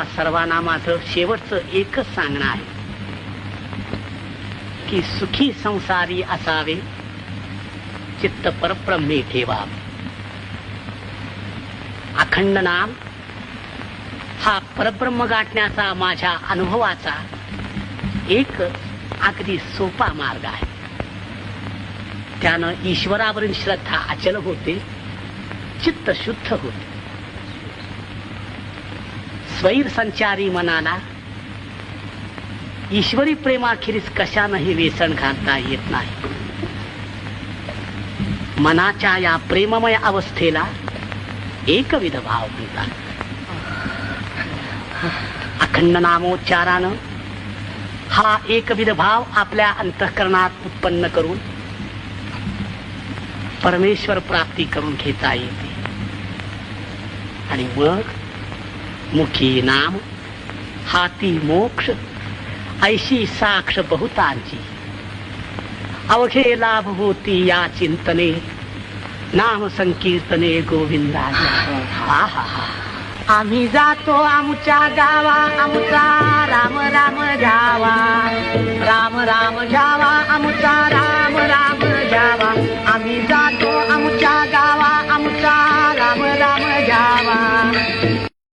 सर्वांना माझं शेवटचं एकच सांगणं आहे की सुखी संसारी असावे, चित्त परब्रह्मी ठेवावे. अखंड नाम हा परब्रह्म गाठण्याचा माझ्या अनुभवाचा एक अगदी सोपा मार्ग आहे. त्यानं ईश्वरावरील श्रद्धा अचल होते, चित्त शुद्ध होते. स्वैर संचारी मनाला ईश्वरी प्रेमाखेरीज कशानंही वेसण घालता येत नाही. मनाच्या या प्रेममय अवस्थेला एकविध भाव म्हणतात. अखंड नामोच्चारानं हा एकविध भाव आपल्या अंतःकरणात उत्पन्न करून परमेश्वर प्राप्ती करून घेता येते. आणि मग मुखी नाम हाती मोक्ष ऐशी साक्ष बहुतांची. अवघे लाभ होती या चिंतने, नाम संकीर्तने गोविंदा. आम्ही जातो आमच्या गावा, आमचा राम राम जावा, राम राम जावा आमचा राम.